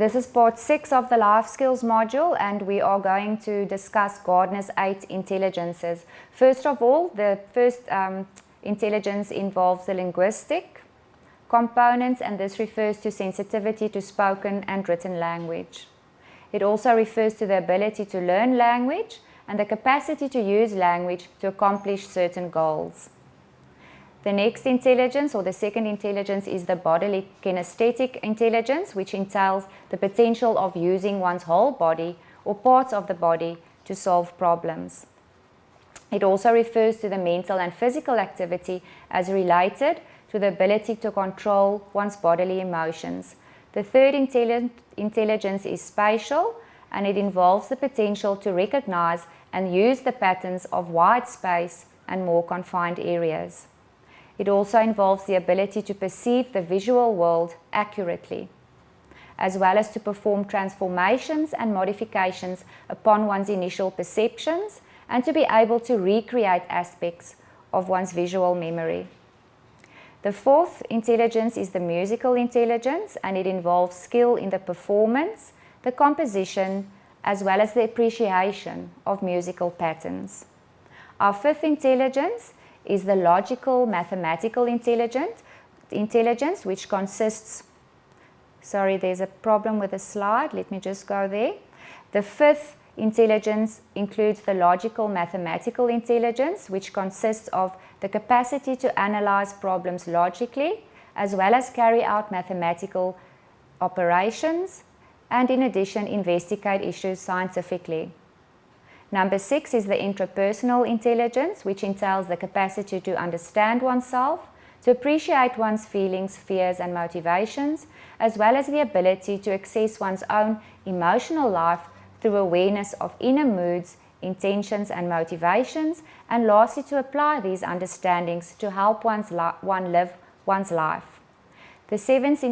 This is part 6 of the life skills module, and we are going to discuss Gardner's 8 intelligences. First of all, the first intelligence involves the linguistic components, and this refers to sensitivity to spoken and written language. It also refers to the ability to learn language and the capacity to use language to accomplish certain goals. The next intelligence, or the second intelligence, is the bodily kinesthetic intelligence, which entails the potential of using one's whole body or parts of the body to solve problems. It also refers to the mental and physical activity as related to the ability to control one's bodily emotions. The third intelligence is spatial, and it involves the potential to recognize and use the patterns of wide space and more confined areas. It also involves the ability to perceive the visual world accurately, as well as to perform transformations and modifications upon one's initial perceptions and to be able to recreate aspects of one's visual memory. The fourth intelligence is the musical intelligence, and it involves skill in the performance, the composition, as well as the appreciation of musical patterns. Our fifth intelligence is the logical mathematical intelligence, which consists, there's a problem with the slide, let me just go there. The fifth intelligence includes the logical mathematical intelligence, which consists of the capacity to analyze problems logically, as well as carry out mathematical operations, and in addition investigate issues scientifically. Number 6 is the intrapersonal intelligence, which entails the capacity to understand oneself, to appreciate one's feelings, fears, and motivations, as well as the ability to access one's own emotional life through awareness of inner moods, intentions, and motivations, and lastly, to apply these understandings to help one live one's life. The seventh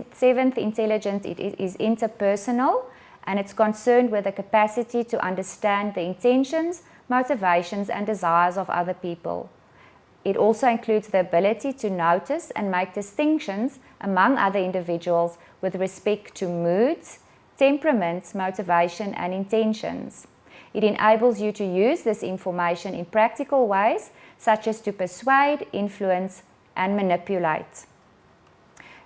intelligence is interpersonal, and it's concerned with the capacity to understand the intentions, motivations, and desires of other people. It also includes the ability to notice and make distinctions among other individuals with respect to moods, temperaments, motivation, and intentions. It enables you to use this information in practical ways, such as to persuade, influence, and manipulate.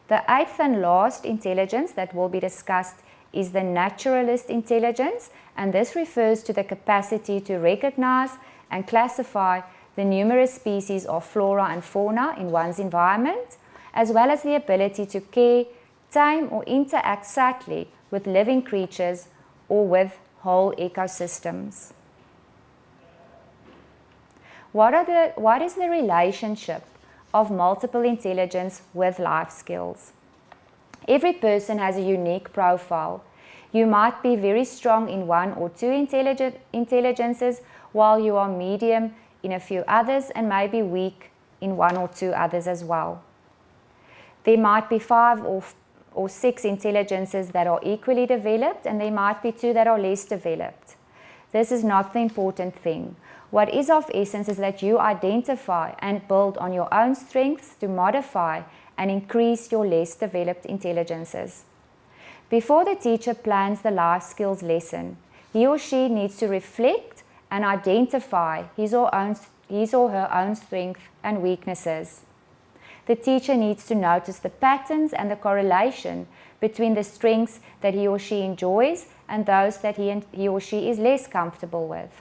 The eighth and last intelligence that will be discussed is the naturalist intelligence, and this refers to the capacity to recognize and classify the numerous species of flora and fauna in one's environment, as well as the ability to care, tame, or interact subtly with living creatures or with whole ecosystems. What is the relationship of multiple intelligence with life skills? Every person has a unique profile. You might be very strong in one or two intelligences, while you are medium in a few others and maybe weak in one or two others as well. There might be 5 or 6 intelligences that are equally developed, and there might be 2 that are less developed. This is not the important thing. What is of essence is that you identify and build on your own strengths to modify and increase your less developed intelligences. Before the teacher plans the life skills lesson, he or she needs to reflect and identify his or her own strengths and weaknesses. The teacher needs to notice the patterns and the correlation between the strengths that he or she enjoys and those that he or she is less comfortable with.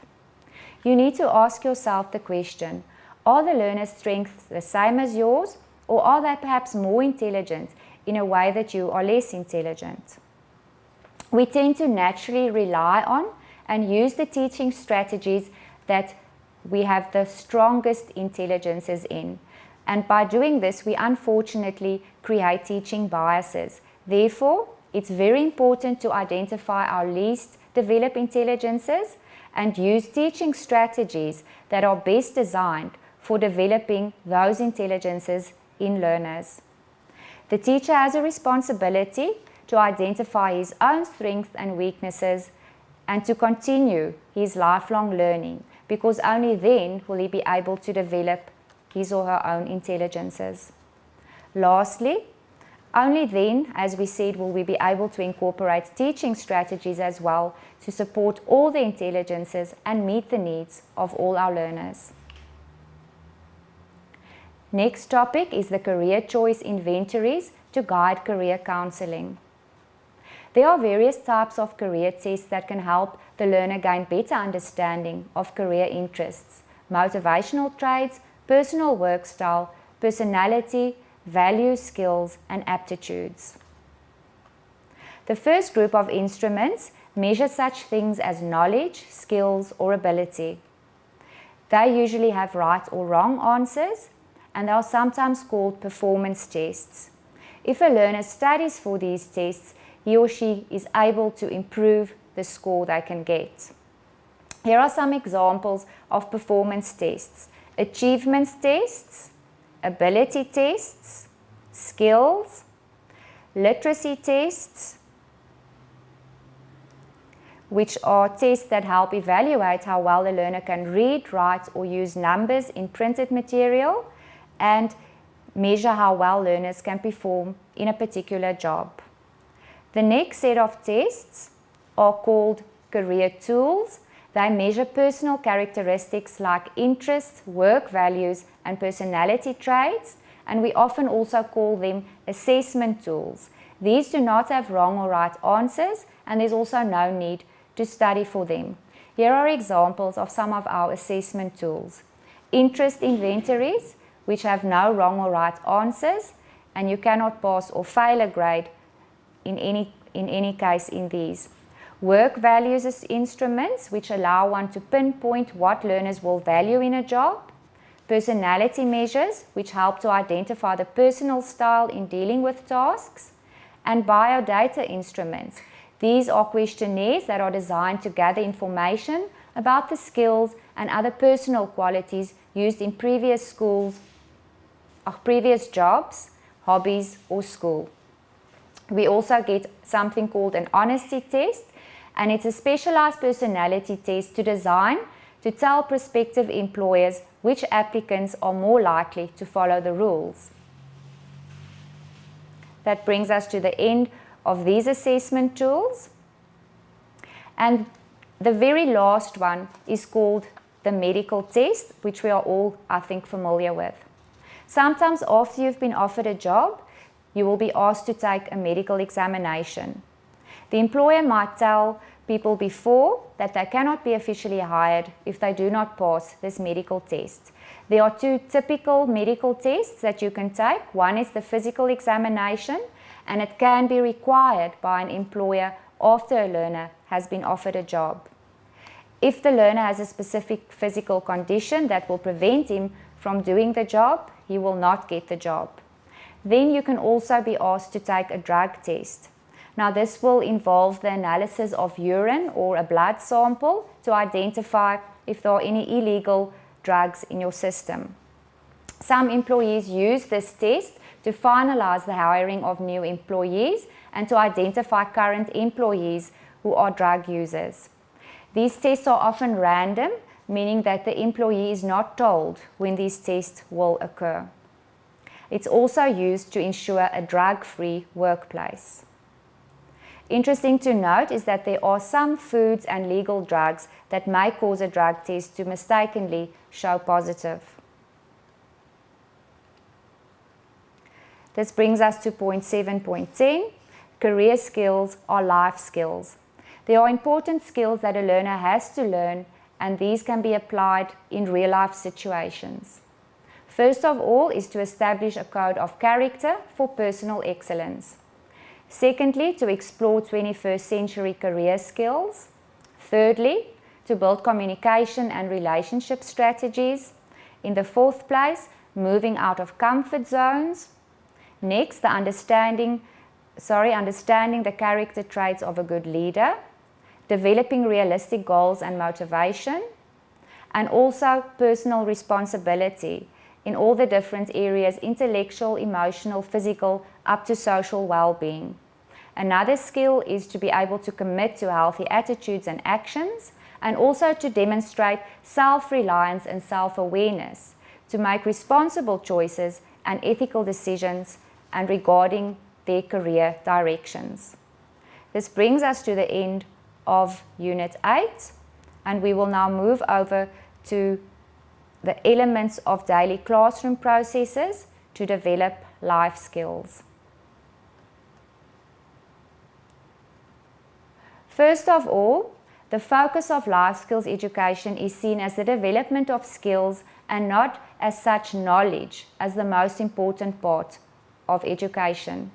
You need to ask yourself the question, are the learner's strengths the same as yours, or are they perhaps more intelligent in a way that you are less intelligent? We tend to naturally rely on and use the teaching strategies that we have the strongest intelligences in. And by doing this, we unfortunately create teaching biases. Therefore, it's very important to identify our least developed intelligences and use teaching strategies that are best designed for developing those intelligences in learners. The teacher has a responsibility to identify his own strengths and weaknesses and to continue his lifelong learning, because only then will he be able to develop his or her own intelligences. Lastly, Only then, as we said, will we be able to incorporate teaching strategies as well to support all the intelligences and meet the needs of all our learners. Next topic is the career choice inventories to guide career counseling. There are various types of career tests that can help the learner gain better understanding of career interests, motivational traits, personal work style, personality, values, skills, and aptitudes. The first group of instruments measure such things as knowledge, skills, or ability. They usually have right or wrong answers, and they are sometimes called performance tests. If a learner studies for these tests, he or she is able to improve the score they can get. Here are some examples of performance tests: achievements tests, ability tests, skills, literacy tests, which are tests that help evaluate how well the learner can read, write, or use numbers in printed material, and measure how well learners can perform in a particular job. The next set of tests are called career tools. They measure personal characteristics like interests, work values, and personality traits, and we often also call them assessment tools. These do not have wrong or right answers, and there's also no need to study for them. Here are examples of some of our assessment tools. Interest inventories, which have no wrong or right answers, and you cannot pass or fail a grade in any case in these. Work values as instruments, which allow one to pinpoint what learners will value in a job. Personality measures, which help to identify the personal style in dealing with tasks. And biodata instruments. These are questionnaires that are designed to gather information about the skills and other personal qualities used in previous jobs, hobbies, or school. We also get something called an honesty test, and it's a specialized personality test to tell prospective employers which applicants are more likely to follow the rules. That brings us to the end of these assessment tools. And the very last one is called the medical test, which we are all, I think, familiar with. Sometimes after you've been offered a job, you will be asked to take a medical examination. The employer might tell people before that they cannot be officially hired if they do not pass this medical test. There are two typical medical tests that you can take. One is the physical examination, and it can be required by an employer after a learner has been offered a job. If the learner has a specific physical condition that will prevent him from doing the job, he will not get the job. Then you can also be asked to take a drug test. Now this will involve the analysis of urine or a blood sample to identify if there are any illegal drugs in your system. Some employees use this test to finalize the hiring of new employees and to identify current employees who are drug users. These tests are often random, meaning that the employee is not told when these tests will occur. It's also used to ensure a drug-free workplace. Interesting to note is that there are some foods and legal drugs that may cause a drug test to mistakenly show positive. This brings us to point 7.10. Career skills are life skills. There are important skills that a learner has to learn, and these can be applied in real-life situations. First of all is to establish a code of character for personal excellence. Secondly, to explore 21st century career skills. Thirdly, to build communication and relationship strategies. In the fourth place, moving out of comfort zones. Next, understanding the character traits of a good leader. Developing realistic goals and motivation. And also personal responsibility in all the different areas: intellectual, emotional, physical, up to social well-being. Another skill is to be able to commit to healthy attitudes and actions, and also to demonstrate self-reliance and self-awareness, to make responsible choices and ethical decisions and regarding their career directions. This brings us to the end of Unit 8, and we will now move over to the elements of daily classroom processes to develop life skills. First of all, the focus of life skills education is seen as the development of skills and not as such knowledge as the most important part of education.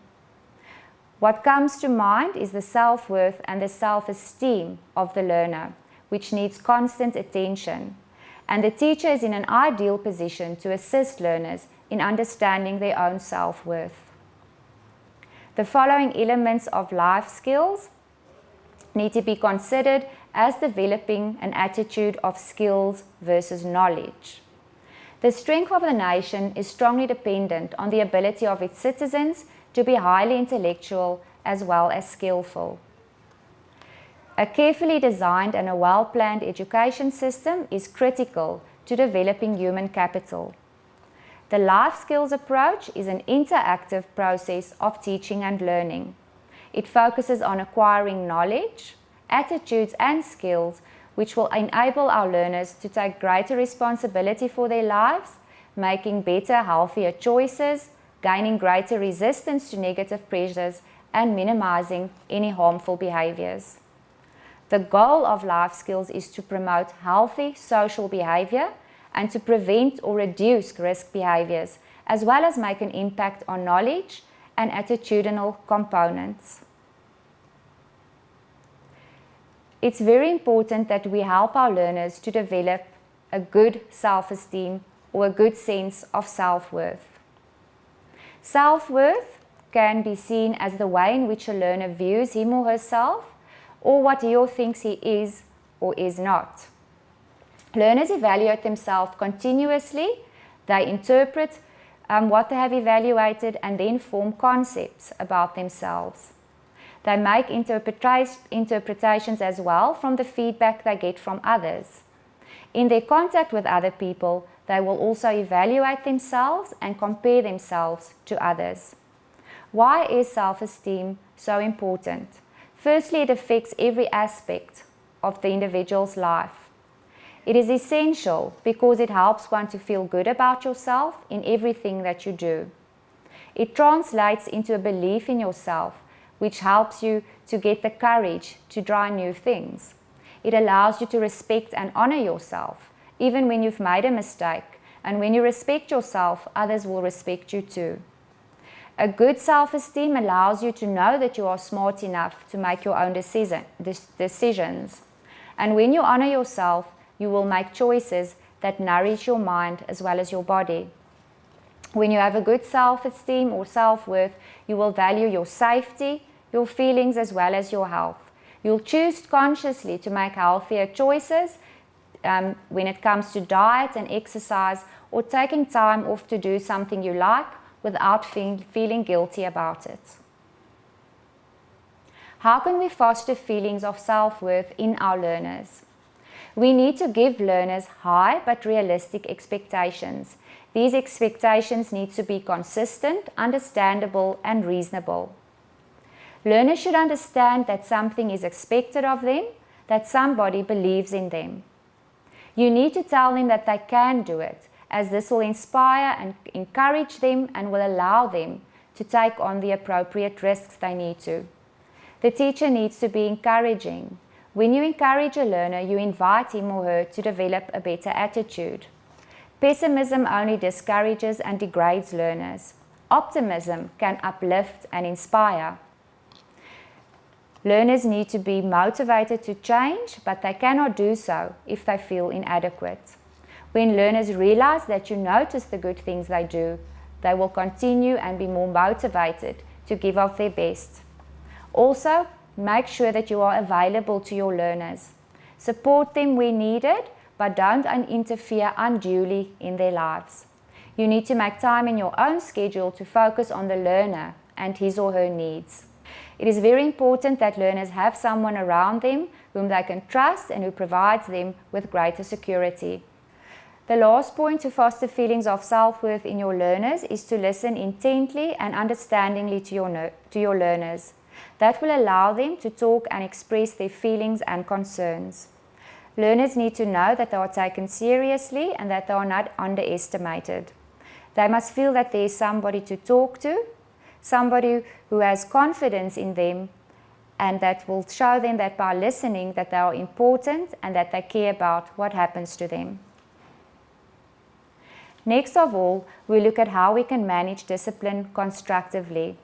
What comes to mind is the self-worth and the self-esteem of the learner, which needs constant attention. And the teacher is in an ideal position to assist learners in understanding their own self-worth. The following elements of life skills need to be considered as developing an attitude of skills versus knowledge. The strength of the nation is strongly dependent on the ability of its citizens to be highly intellectual as well as skillful. A carefully designed and a well-planned education system is critical to developing human capital. The life skills approach is an interactive process of teaching and learning. It focuses on acquiring knowledge, attitudes and skills which will enable our learners to take greater responsibility for their lives, making better, healthier choices, gaining greater resistance to negative pressures, and minimizing any harmful behaviors. The goal of life skills is to promote healthy social behavior and to prevent or reduce risk behaviors, as well as make an impact on knowledge and attitudinal components. It's very important that we help our learners to develop a good self-esteem or a good sense of self-worth. Self-worth can be seen as the way in which a learner views him or herself, or what he or thinks he is or is not. Learners evaluate themselves continuously. They interpret what they have evaluated and then form concepts about themselves. They make interpretations as well from the feedback they get from others. In their contact with other people, they will also evaluate themselves and compare themselves to others. Why is self-esteem so important? Firstly, it affects every aspect of the individual's life. It is essential because it helps one to feel good about yourself in everything that you do. It translates into a belief in yourself, which helps you to get the courage to try new things. It allows you to respect and honor yourself, even when you've made a mistake. And when you respect yourself, others will respect you too. A good self-esteem allows you to know that you are smart enough to make your own decisions. And when you honor yourself, you will make choices that nourish your mind as well as your body. When you have a good self-esteem or self-worth, you will value your safety, your feelings as well as your health. You'll choose consciously to make healthier choices when it comes to diet and exercise, or taking time off to do something you like without feeling guilty about it. How can we foster feelings of self-worth in our learners? We need to give learners high but realistic expectations. These expectations need to be consistent, understandable, and reasonable. Learners should understand that something is expected of them, that somebody believes in them. You need to tell them that they can do it, as this will inspire and encourage them and will allow them to take on the appropriate risks they need to. The teacher needs to be encouraging. When you encourage a learner, you invite him or her to develop a better attitude. Pessimism only discourages and degrades learners. Optimism can uplift and inspire. Learners need to be motivated to change, but they cannot do so if they feel inadequate. When learners realize that you notice the good things they do, they will continue and be more motivated to give of their best. Also, make sure that you are available to your learners. Support them where needed, but don't interfere unduly in their lives. You need to make time in your own schedule to focus on the learner and his or her needs. It is very important that learners have someone around them whom they can trust and who provides them with greater security. The last point to foster feelings of self-worth in your learners is to listen intently and understandingly to your learners. That will allow them to talk and express their feelings and concerns. Learners need to know that they are taken seriously and that they are not underestimated. They must feel that there is somebody to talk to, somebody who has confidence in them, and that will show them that by listening that they are important and that they care about what happens to them. Next of all, we look at how we can manage discipline constructively.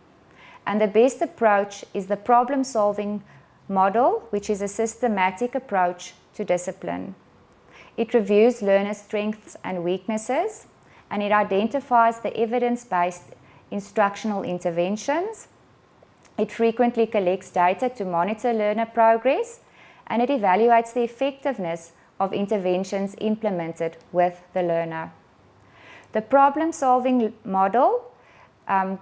And the best approach is the problem-solving model, which is a systematic approach to discipline. It reviews learners' strengths and weaknesses, and it identifies the evidence-based instructional interventions. It frequently collects data to monitor learner progress, and it evaluates the effectiveness of interventions implemented with the learner. The problem-solving model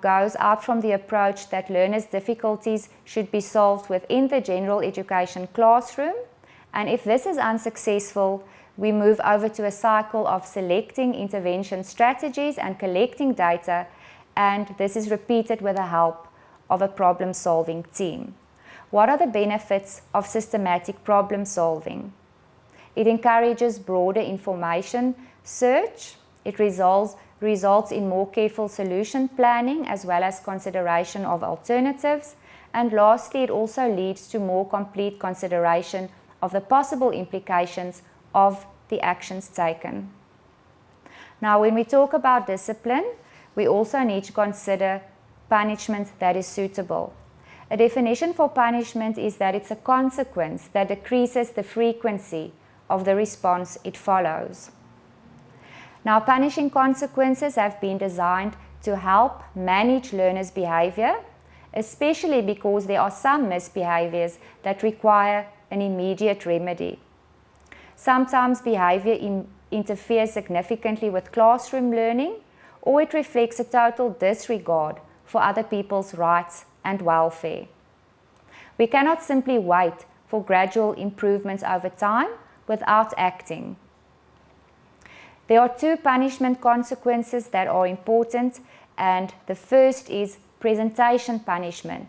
goes out from the approach that learners' difficulties should be solved within the general education classroom, and if this is unsuccessful, we move over to a cycle of selecting intervention strategies and collecting data, and this is repeated with the help of a problem-solving team. What are the benefits of systematic problem-solving? It encourages broader information search. It results in more careful solution planning as well as consideration of alternatives. And lastly, it also leads to more complete consideration of the possible implications of the actions taken. Now, when we talk about discipline, we also need to consider punishment that is suitable. A definition for punishment is that it's a consequence that decreases the frequency of the response it follows. Now, punishing consequences have been designed to help manage learners' behavior, especially because there are some misbehaviors that require an immediate remedy. Sometimes behavior interferes significantly with classroom learning, or it reflects a total disregard for other people's rights and welfare. We cannot simply wait for gradual improvements over time without acting. There are two punishment consequences that are important, and the first is presentation punishment.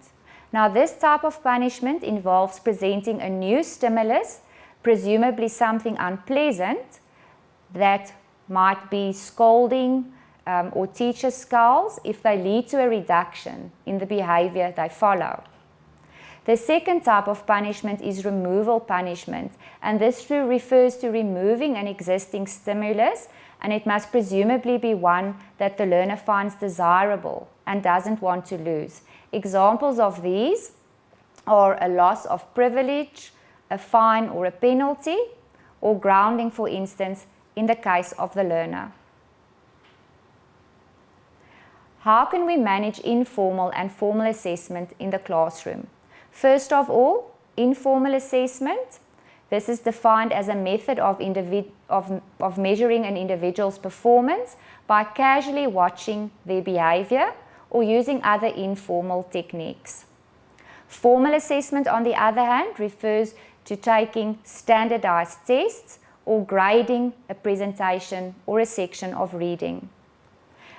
Now, this type of punishment involves presenting a new stimulus, presumably something unpleasant, that might be scolding or teacher scowls if they lead to a reduction in the behavior they follow. The second type of punishment is removal punishment, and this refers to removing an existing stimulus, and it must presumably be one that the learner finds desirable and doesn't want to lose. Examples of these are a loss of privilege, a fine or a penalty, or grounding, for instance, in the case of the learner. How can we manage informal and formal assessment in the classroom? First of all, informal assessment. This is defined as a method of measuring an individual's performance by casually watching their behavior or using other informal techniques. Formal assessment, on the other hand, refers to taking standardized tests or grading a presentation or a section of reading.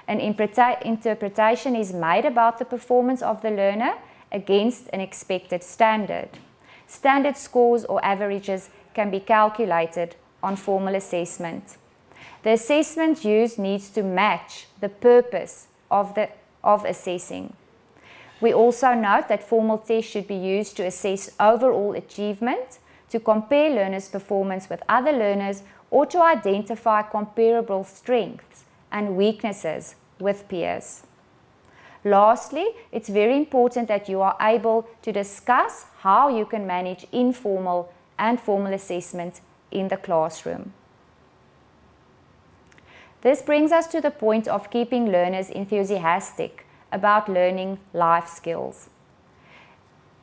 An interpretation is made about the performance of the learner against an expected standard. Standard scores or averages can be calculated on formal assessment. The assessment used needs to match the purpose of assessing. We also note that formal tests should be used to assess overall achievement, to compare learners' performance with other learners, or to identify comparable strengths and weaknesses with peers. Lastly, it's very important that you are able to discuss how you can manage informal and formal assessment in the classroom. This brings us to the point of keeping learners enthusiastic about learning life skills.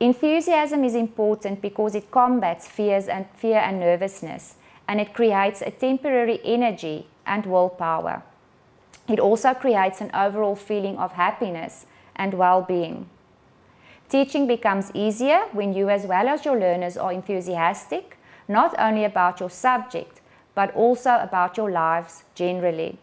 Enthusiasm is important because it combats fear and nervousness, and it creates a temporary energy and willpower. It also creates an overall feeling of happiness and well-being. Teaching becomes easier when you, as well as your learners, are enthusiastic, not only about your subject, but also about your lives generally.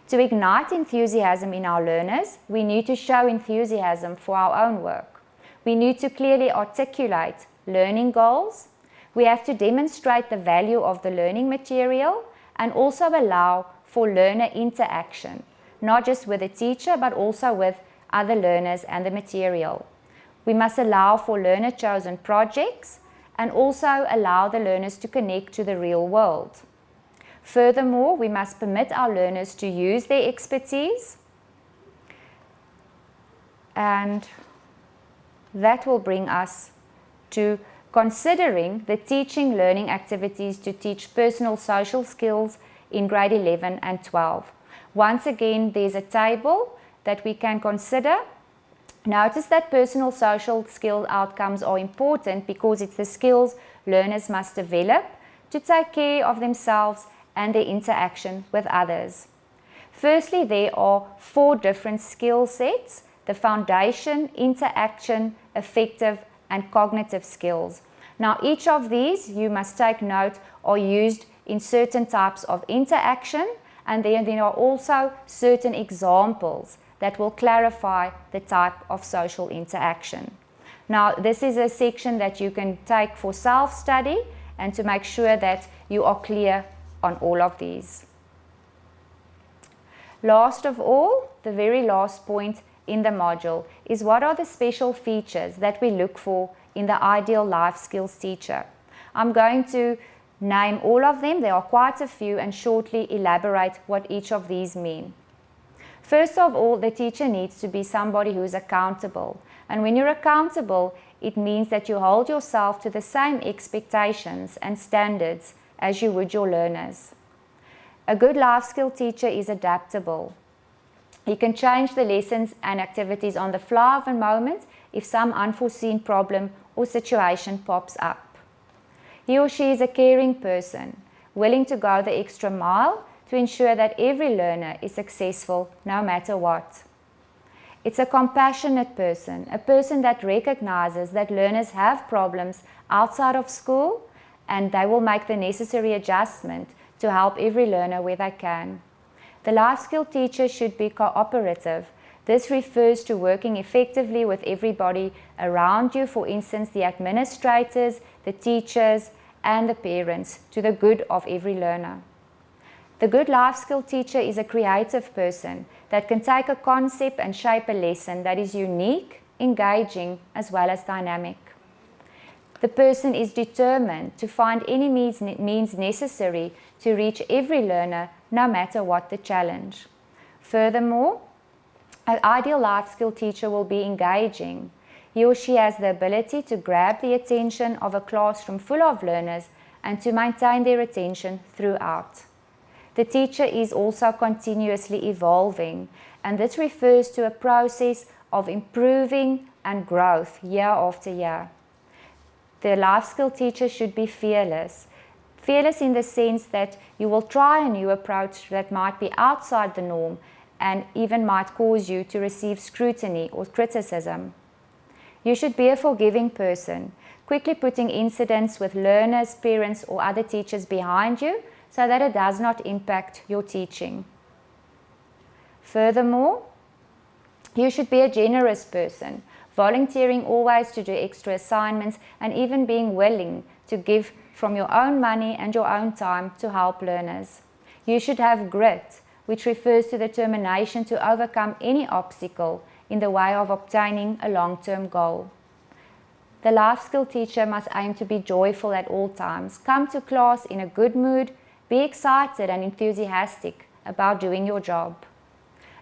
To ignite enthusiasm in our learners, we need to show enthusiasm for our own work. We need to clearly articulate learning goals. We have to demonstrate the value of the learning material and also allow for learner interaction, not just with the teacher, but also with other learners and the material. We must allow for learner-chosen projects and also allow the learners to connect to the real world. Furthermore, we must permit our learners to use their expertise, and that will bring us to considering the teaching learning activities to teach personal social skills in grade 11 and 12. Once again, there's a table that we can consider. Notice that personal social skill outcomes are important because it's the skills learners must develop to take care of themselves and their interaction with others. Firstly, there are 4 different skill sets: the foundation, interaction, affective, and cognitive skills. Now, each of these, you must take note, are used in certain types of interaction, and then there are also certain examples that will clarify the type of social interaction. Now, this is a section that you can take for self-study and to make sure that you are clear on all of these. Last of all, the very last point in the module is what are the special features that we look for in the ideal life skills teacher. I'm going to name all of them. There are quite a few, and shortly elaborate what each of these mean. First of all, the teacher needs to be somebody who is accountable. And when you're accountable, it means that you hold yourself to the same expectations and standards as you would your learners. A good life skill teacher is adaptable. He can change the lessons and activities on the fly of a moment if some unforeseen problem or situation pops up. He or she is a caring person, willing to go the extra mile to ensure that every learner is successful no matter what. It's a compassionate person, a person that recognizes that learners have problems outside of school, and they will make the necessary adjustment to help every learner where they can. The life skill teacher should be cooperative. This refers to working effectively with everybody around you, for instance, the administrators, the teachers, and the parents, to the good of every learner. The good life skill teacher is a creative person that can take a concept and shape a lesson that is unique, engaging, as well as dynamic. The person is determined to find any means necessary to reach every learner, no matter what the challenge. Furthermore, an ideal life skill teacher will be engaging. He or she has the ability to grab the attention of a classroom full of learners and to maintain their attention throughout. The teacher is also continuously evolving, and this refers to a process of improving and growth year after year. The life skill teacher should be fearless. Fearless in the sense that you will try a new approach that might be outside the norm and even might cause you to receive scrutiny or criticism. You should be a forgiving person, quickly putting incidents with learners, parents, or other teachers behind you so that it does not impact your teaching. Furthermore, you should be a generous person, volunteering always to do extra assignments and even being willing to give from your own money and your own time to help learners. You should have grit, which refers to determination to overcome any obstacle in the way of obtaining a long-term goal. The life skill teacher must aim to be joyful at all times. Come to class in a good mood, be excited and enthusiastic about doing your job.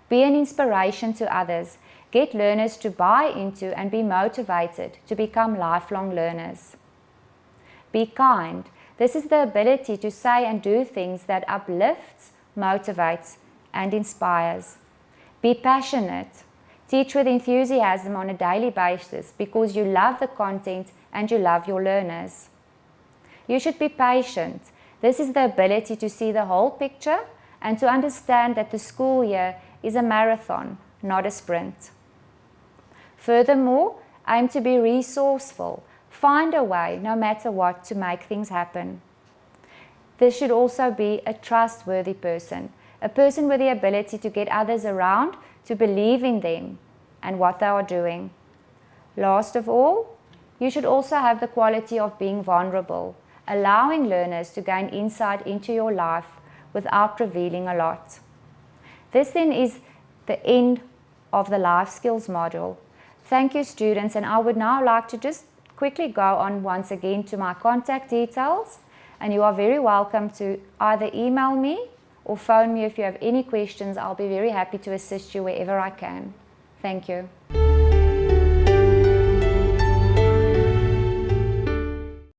Be an inspiration to others. Get learners to buy into and be motivated to become lifelong learners. Be kind. This is the ability to say and do things that uplifts, motivates, and inspires. Be passionate. Teach with enthusiasm on a daily basis because you love the content and you love your learners. You should be patient. This is the ability to see the whole picture and to understand that the school year is a marathon, not a sprint. Furthermore, aim to be resourceful. Find a way, no matter what, to make things happen. This should also be a trustworthy person, a person with the ability to get others around to believe in them and what they are doing. Last of all, you should also have the quality of being vulnerable, allowing learners to gain insight into your life without revealing a lot. This then is the end of the life skills module. Thank you, students, and I would now like to just quickly go on once again to my contact details, and you are very welcome to either email me or phone me if you have any questions. I'll be very happy to assist you wherever I can. Thank you.